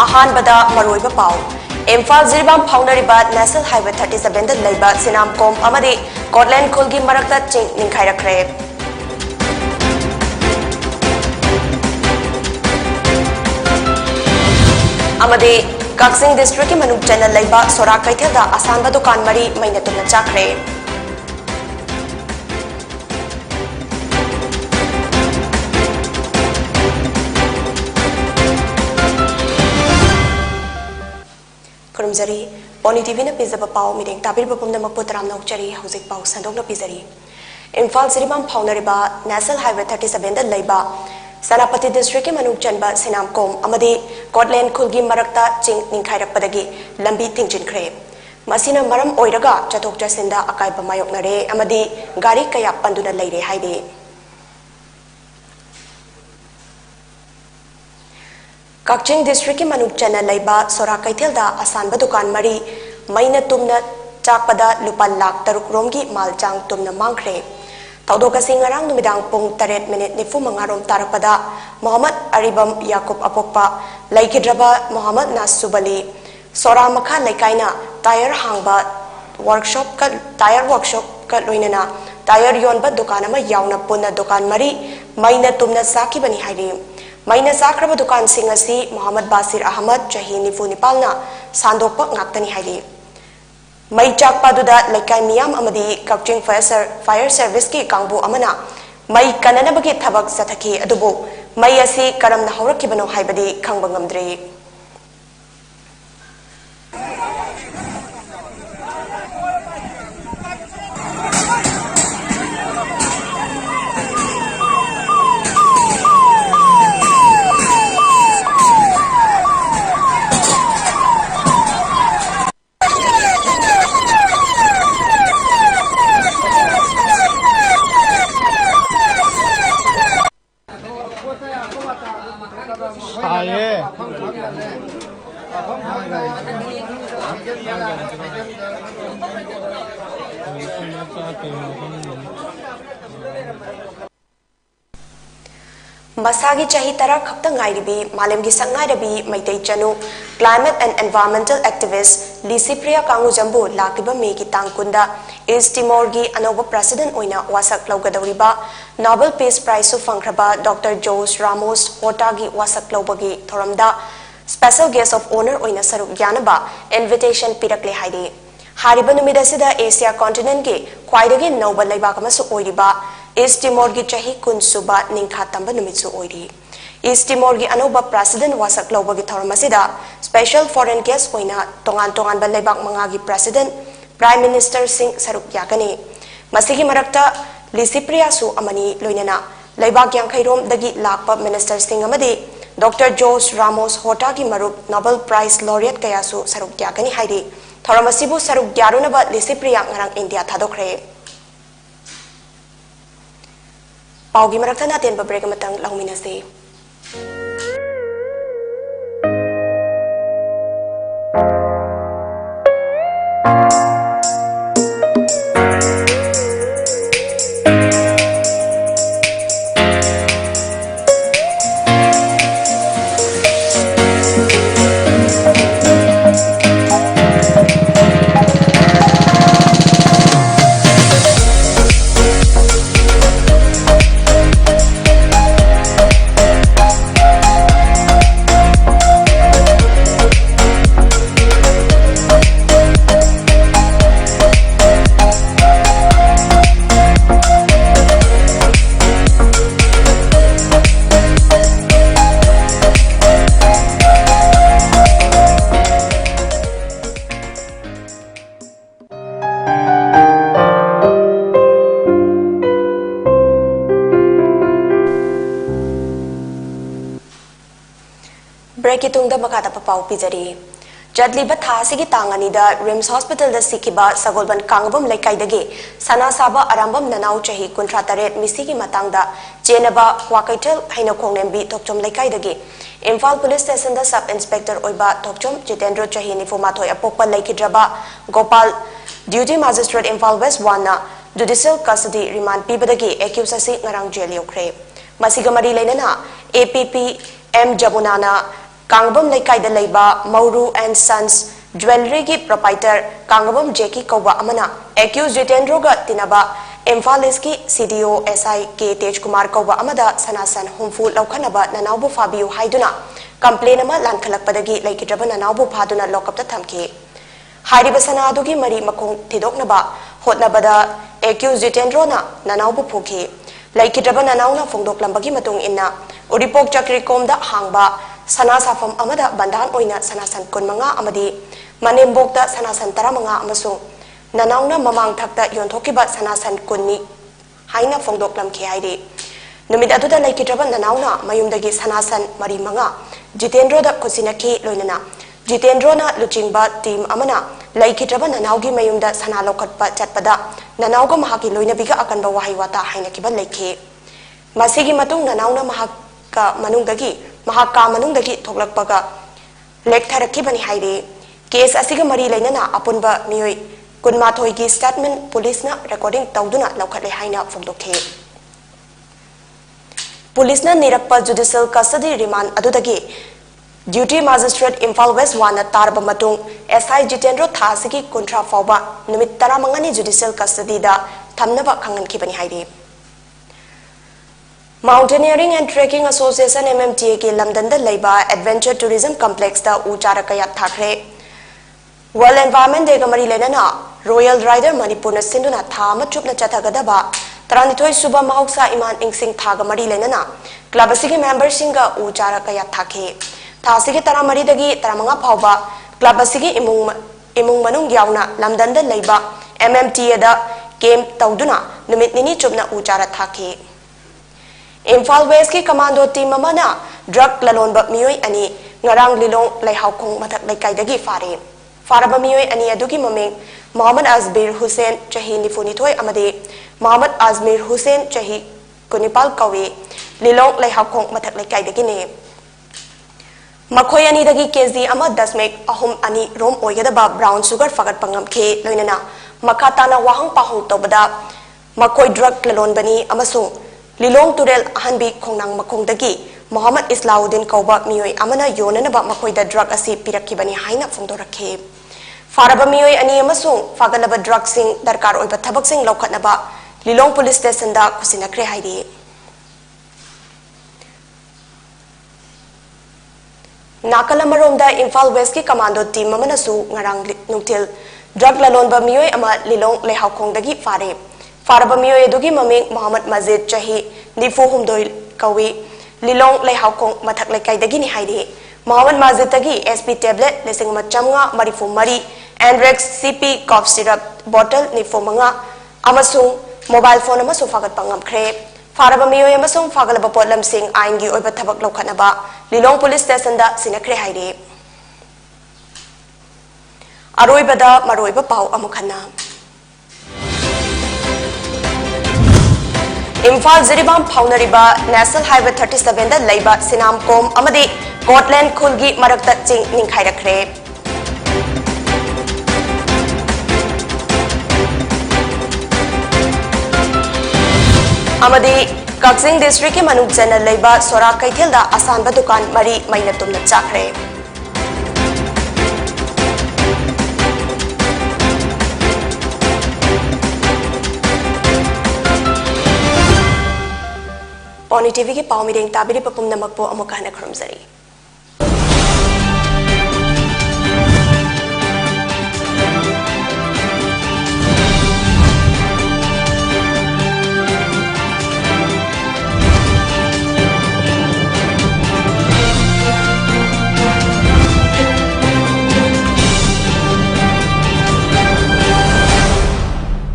अहानबदा मरोइबा पाउ Imphal Jiribam फाउनरिबा national highway 37 दा लैबा सिनामकोम अमदि कोटलैंड खुलगी मरकता चिंग निंखाइरखरे अमदि काक्सिंग district की मनुक चैनल लैबा सोरा कैथेलदा असानबा दुकान मरी महीने तुमना चाखरे खुरमजरी पोनी टीवी ने पिजब पाव मीटिंग ताबिर बपुम न मकपु तराम नौचरी हौजिक पाव संदोक न पिजरी इम्फाल जिरिबाम फाउनरिबा नेशनल हाईवे 37 दा लैबा सनापति डिस्ट्रिक्ट के मनुक चनबा सिनामकोम अमदि कोटलैंड खुलगी मरकता चिंग निंखाइरकपदगी लंबी थिंगजिनख्रे मसिना मरम ओइरगा चथोक चसिंदा अकाइबा मायोकनरे अमदि गाड़ी कया पंदुना लैरे हाइदे काक्चिंग डिस्ट्रिक्ट की मनुक चना लैबा सोरा कैथेलदा असानबा दुकान मरी मईना तुमना चाकपदा लुपा lakh 6 रोमगी मालचांग तुमना मांगख्रे थौदोकसि ngarang numidang pung 8:45 rom tarakpada Mohammad Aribam याकूब अपोकपा लैखिद्रबा मोहम्मद नासुबली सोरा मखा लैकाइना टायर हांगबा टायर वर्कशॉप का लोइनना टायर योनबा दुकान अमा यावना पुना दुकान मरी मईना तुमना साखिबनी हाइरि मईना साख्रबा दुकान सिंग असि मोहम्मद बासिर अहमद चही 94 सांदोकपा ngakतनी हाइरि मई चाकपादुदा लैकाई मियाम अमदी काक्चिंग फायर सर्विस की कांगबू अमना मई कननबगी थबक सथकी अदुबो मई असि करमना हौरकिबनो हाइबदी खंगबा ngamdri मसागी चाही तरह खप्ता गाइरिबी मालेमगी संगाइरबी मैतै चनु climate and environmental activist Licypriya Kangujam लाकिबा मे की तांगकुंदा ईस्ट टिमोर की अनोबा प्रेसिडेंट ओइना वासक लौगदौरिबा नोबेल पीस प्राइज सु फंख्रबा डॉक्टर जोस रामोस होटा की वासक लौबगी थोरमदा स्पेशल गेस्ट ऑफ ऑनर ओइना सरुक यानबा इन्विटेशन पिरकले हाइदे हारिबा नुमिदसिदा एशिया कॉन्टिनेंट के ख्वाइदगी नौबा लैबाक अमसु ओइरिबा ईस्ट टिमोर की चाही कुनसुबा निंखा तंबा नुमित्सु ओइरी ईस्ट टिमोर की अनोबा प्रेसिडेंट वासक लौबगी थौरम असिदा स्पेशल फॉरेन गेस्ट ओइना तोंगान तोंगान बा लैबाक मंगा की प्रेसिडेंट प्राइम मिनिस्टर सिंह सरुक यागनी मसिगी मरक्ता लिसिप्रिया सु अमनी लोइनना लैबाक यांखैरोम दगी लाकपा मिनिस्टर सिंह अमदी डॉक्टर जोस रामोस होटा की मरुप नोबेल प्राइज लॉरियट कयासु सरुक यागनी हाइदी थौरम असिबु सरुक यारुनबा लिसिप्रिया ngarang इंडिया थादोखरे पाउगी मरक्ता नातेन ब्रेक मतंग लौमिनसे ब्रेक की तुंगदा मकाता पाउ पिजरी जदलीब थासिगी तांगानीदा रिम्स हॉस्पिटल दा सिकिबा सगोलबन कांगबम लैकाइदगे सना साबा अरामबम ननाउ चही 38 मिसिगी मतांगदा चेनबा वाकैथल हैना खोंगनेंबी थोकचोम लैकाइदगे इम्फाल पुलिस स्टेशन दा सब इंस्पेक्टर ओइबा थोकचोम जितेंद्र चही 94 अपोकपा लैखिद्रबा Gopal duty magistrate Imphal west 1 ना जुडिशियल कस्टडी रिमांड पीबदगे एक्यूज असी ngarang जेल योखरे मसिगा मरी लेनना एपीपी एम जमुनाना Kangabam Laikai Laiba, Mauru and Sons, Jewelry Gi Proprietor, Kangabam Jeki Kauba Amana, accused Jitendroga Tinaba, Emphaliski, CDO, SI, K. Tej Kumar Kauba Amada, Sanasan, Humfu, Laukanaba, Nanaubu Fabio Haiduna, Complainama, Lankalakpadagi, Lake Jaban, Nanaubu Paduna, Lock up the Tamki. Haidibasana Dugi Mari Makong Tidoknaba, Hotnabada, accused Jitendrona, Nanaubu Puki, Lake Jaban Nanauna, Fungdok Lambagi Matung Inna, Uripok Chakrikom da Hangba, Sanasafam Amada, Bandan Oina, Sanasan Kunmanga Amadi, Manimbokta, Sanasan Taramanga Amasung. Nanauna mamang takta yontokiba sanasan kunni haina fongdoklam ki haide numid aduda laikidraban nanauna mayumdagi sanasan mari manga Jitendro da kusinaki loinana Jitendro na luchingba team amana laikidraban nanaugi mayumda sana lokatpa chatpada nanauga mahaki loinabiga akanba wahiwata haina kiba laike masigi matung nanauna mahaka manungdagi thoklakpaga lektharakibani haide case asiga mari lainana apunba miyoi Kunmathoi ki statement police na recording tauduna laukhatle haina phongdokhe police na nirakpa judicial custody remand adudagi duty magistrate Imphal West 1 na tarba matung SI Jitendro thasigi kontra fawba numit 15 ni judicial custody da thamnaba khangankhibani haide Mountaineering and Trekking Association MMTA ki Lamdan da laiba Adventure Tourism Complex da ucharakaya thakre World Environment Day Gamari Lenana, Royal Rider Manipuri Sinduna Thama Chupna Chatagadaba, Tranitoi Suba Mahoksa Iman Ingsing Tagamari Lenana, Klabasigi member Singa Ujara Kaya Take, Tasigi Taramari Dagi, Taramanga Pauba, Klabasigi Imung Manung Yauna, Lamdanda Laiba, MMT da Game Tauduna, Numit Nini Chupna Ujara Take. Imphal West ki Commando Team Mamana, Drug Lalon Bak Mioi Ani, Ngarang Lilong Laihakong Matak Laikai Dagi Fari. Farabamioi ani adugi maming Muhammad Azmir Hussain Chahi Nifunithoi amade Muhammad Azmir Hussain Chahi Kunipal Kawi Lilong Laihakong Matak Laikai Dagine Makhoi ani dagi kezi ama 10 ahum ani rom oigadaba brown sugar fagat pangam ke loinana makatana wahang pahong tobada makhoi drug lalon bani amasung Lilong Turel ahanbi khongnang makong dagi Muhammad Islauddin Kauba Mioi Amana Yonanaba Makoida drug asi pirakibani haina fongdorakhe Faraba Mioi ani amasung fagalaba drug sing darkar oiba thabak sing laukhatnaba Lilong Police Station da kusinakre haidi Nakalamarom Imphal West ki commando team mamanasu ngarang nungtil drug lalonba Mioi ama Lilong Lehaukong dagi fare Faraba Mioi adugi maming Muhammad Mazid Chahi Nifu Humdoi Kawi Lilong Lehaukong Matak Laikai Dagini Haidi Muhammad Mazid Dagi SP tablet Lesing Machamga Marifu Mari Andrex CP cough syrup bottle Nifu Manga Amasung mobile phone Amasu Fagat Pangam Kre Faraba Mioi Amasung Fagalaba Potlam Sing Aingi Oiba Tabak Laukanaba Lilong Police Station da Sinakre Haidi Aroibada Maroiba Pau Amukana Imphal Ziribam Paunariba National Highway 37 da Laiba Sinamkom Amadi Scotland Khulgi Marakta Ching Ninkhairakre Amadi Kaksing District ki Manuk Jana Laiba Sora Kaithel da Asanba Dukan Mari Mainatum na Chakre Pony TV ki paumideng tabiri papum namak po amukana krumzari.